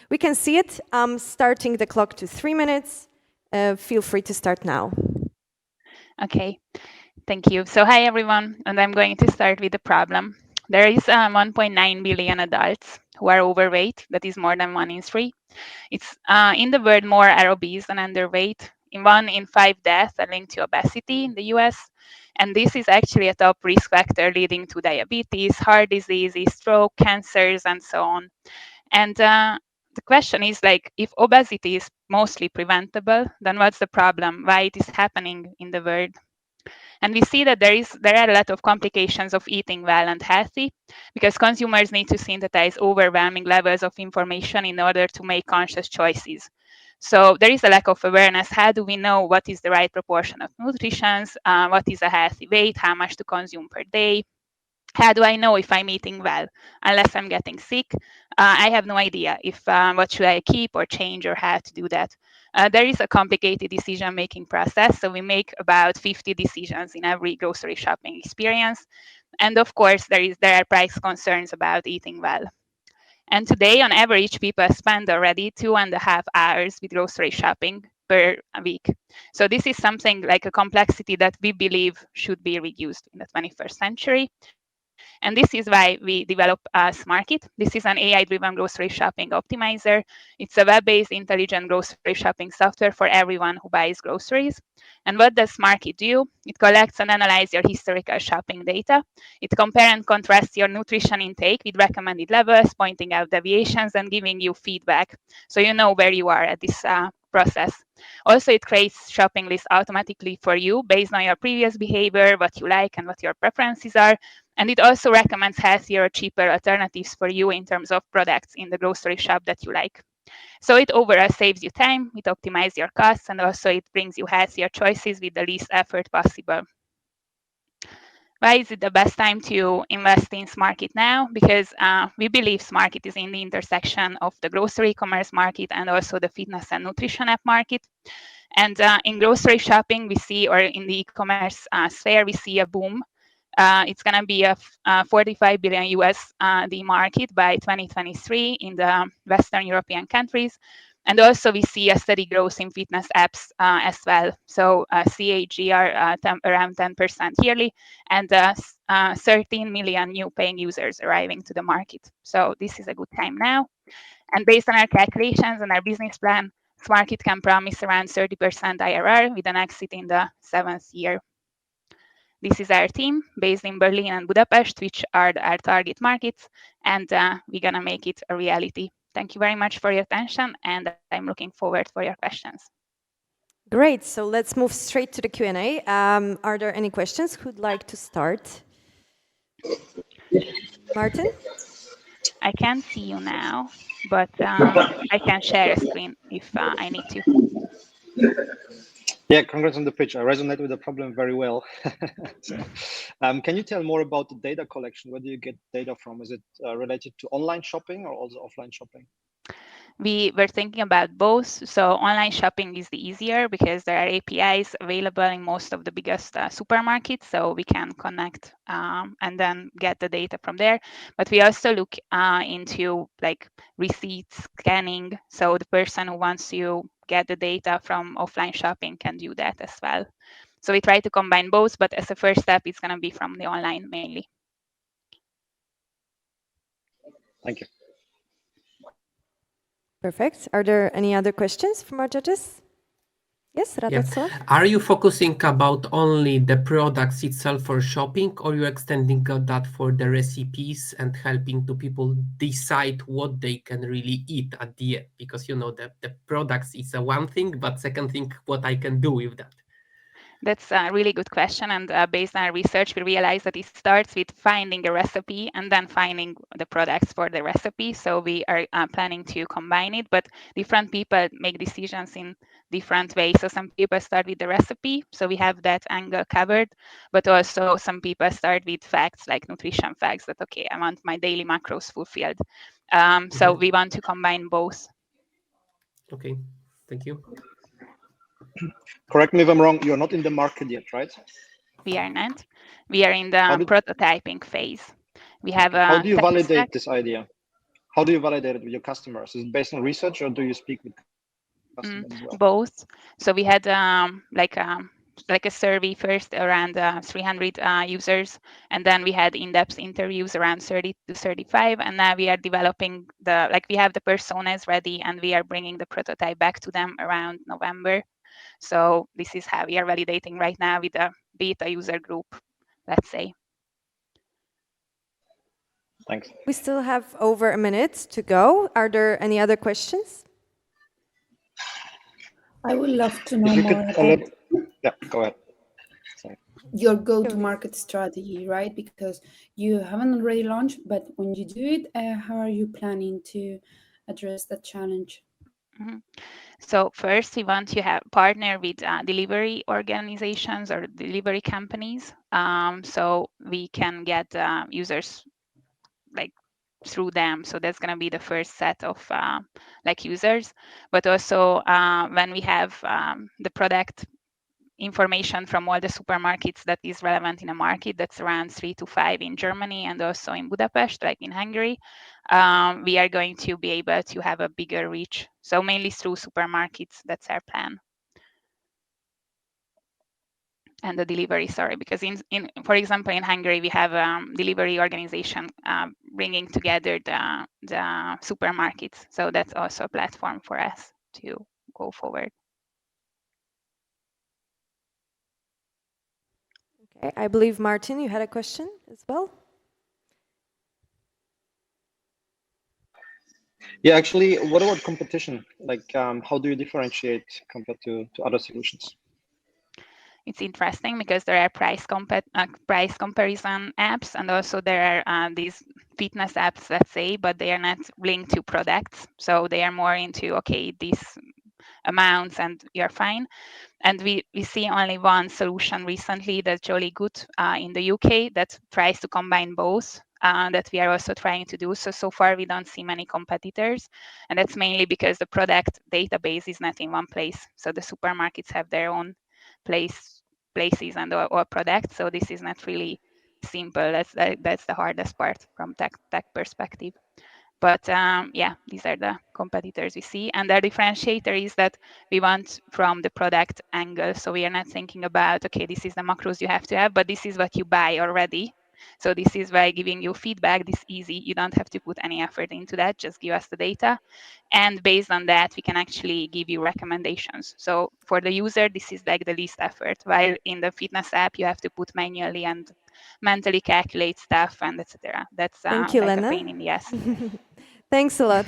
We can see it. I'm starting the clock to 3 minutes. Feel free to start now. Okay, thank you. So hi everyone, and I'm going to start with the problem. There is 1.9 billion adults who are overweight. That is more than 1 in 3. It's in the world more are obese than underweight. In 1 in 5 deaths are linked to obesity in the US. And this is actually a top risk factor leading to diabetes, heart disease, stroke, cancers, and so on. And the question is like, if obesity is mostly preventable, then what's the problem? Why it is happening in the world? And we see that there are a lot of complications of eating well and healthy because consumers need to synthesize overwhelming levels of information in order to make conscious choices. So there is a lack of awareness. How do we know what is the right proportion of nutrition? What is a healthy weight? How much to consume per day? How do I know if I'm eating well? Unless I'm getting sick, I have no idea if what should I keep or change or how to do that. There is a complicated decision-making process, so we make about 50 decisions in every grocery shopping experience. And of course, there are price concerns about eating well. And today, on average, people spend already 2.5 hours with grocery shopping per week. So this is something like a complexity that we believe should be reduced in the 21st century. And this is why we develop Smarkit. This is an AI-driven grocery shopping optimizer. It's a web-based intelligent grocery shopping software for everyone who buys groceries. And what does Smarkit do? It collects and analyzes your historical shopping data. It compares and contrasts your nutrition intake with recommended levels, pointing out deviations and giving you feedback so you know where you are at this process. Also, it creates shopping lists automatically for you based on your previous behavior, what you like, and what your preferences are. And it also recommends healthier or cheaper alternatives for you in terms of products in the grocery shop that you like. So it overall saves you time, it optimizes your costs, and also it brings you healthier choices with the least effort possible. Why is it the best time to invest in Smarkit now? Because we believe Smarkit is in the intersection of the grocery commerce market and also the fitness and nutrition app market. And in grocery shopping, we see, or in the e-commerce sphere, we see a boom. It's going to be a 45 billion USD market by 2023 in the Western European countries. And also we see a steady growth in fitness apps as well. So CAGR around 10% yearly, and 13 million new paying users arriving to the market. So this is a good time now. And based on our calculations and our business plan, Smarkit can promise around 30% IRR with an exit in the 7th year. This is our team based in Berlin and Budapest, which are our target markets, and we're going to make it a reality. Thank you very much for your attention, and I'm looking forward for your questions. Great. So let's move straight to the Q&A. Are there any questions? Who'd like to start? Martin? I can't see you now, but I can share a screen if I need to. Yeah, congrats on the pitch. I resonate with the problem very well. So, can you tell more about the data collection? Where do you get data from? Is it related to online shopping or also offline shopping? We were thinking about both. So online shopping is the easier because there are APIs available in most of the biggest supermarkets, so we can connect and then get the data from there. But we also look into like receipts scanning, so the person who wants to get the data from offline shopping can do that as well. So we try to combine both, but as a first step, it's going to be from the online mainly. Thank you. Perfect. Are there any other questions from our judges? Yes, Radosław? Are you focusing about only the products itself for shopping, or you extending that for the recipes and helping to people decide what they can really eat at the end? Because you know that the products is a one thing, but second thing, what I can do with that. That's a really good question. And based on our research, we realized that it starts with finding a recipe and then finding the products for the recipe. So we are planning to combine it, but different people make decisions in different ways. So some people start with the recipe, so we have that angle covered, but also some people start with facts like nutrition facts that, okay, I want my daily macros fulfilled. So we want to combine both. Okay, thank you. Correct me if I'm wrong, you're not in the market yet, right? We are not. We are in the prototyping phase. We have a How do you tech validate stack. this idea? how do you validate it with your customers? Is it based on research, or do you speak with customers as well? Both. So we had like a survey first around 300 users, and then we had in-depth interviews around 30 to 35, and now we are developing we have the personas ready, and we are bringing the prototype back to them around November. So this is how we are validating right now with a beta user group, let's say. Thanks. We still have over a minute to go. Are there any other questions? I would love to know If you more could, about yeah, go ahead. Sorry. your go-to-market strategy, right? Because you haven't already launched, but when you do it, how are you planning to address that challenge? So first, we want to have partner with delivery organizations or delivery companies, so we can get users like through them. So that's going to be the first set of users. But also when we have the product information from all the supermarkets that is relevant in a market, that's around 3 to 5 in Germany and also in Budapest, like in Hungary, we are going to be able to have a bigger reach. So mainly through supermarkets, that's our plan. And the delivery, sorry, because for example, in Hungary, we have a delivery organization bringing together the supermarkets. So that's also a platform for us to go forward. Okay, I believe, Martin, you had a question as well? Yeah, actually, what about competition? Like, how do you differentiate compared to other solutions? It's interesting because there are price comparison apps, and also there are these fitness apps, let's say, but they are not linked to products. So they are more into, okay, these amounts and you're fine. And we see only one solution recently that's Jolly Good in the UK that tries to combine both. That we are also trying to do. So far we don't see many competitors, and that's mainly because the product database is not in one place. So the supermarkets have their own places and or products. So this is not really simple. That's the hardest part from tech perspective. But yeah, these are the competitors we see. And the differentiator is that we want from the product angle. So we are not thinking about, okay, this is the macros you have to have, but this is what you buy already. So this is by giving you feedback, this easy. You don't have to put any effort into that, just give us the data. And based on that, we can actually give you recommendations. So for the user, this is like the least effort, while in the fitness app, you have to put manually and mentally calculate stuff and etc. That's Thank you, like Lena. a pain in the ass. Thanks a lot.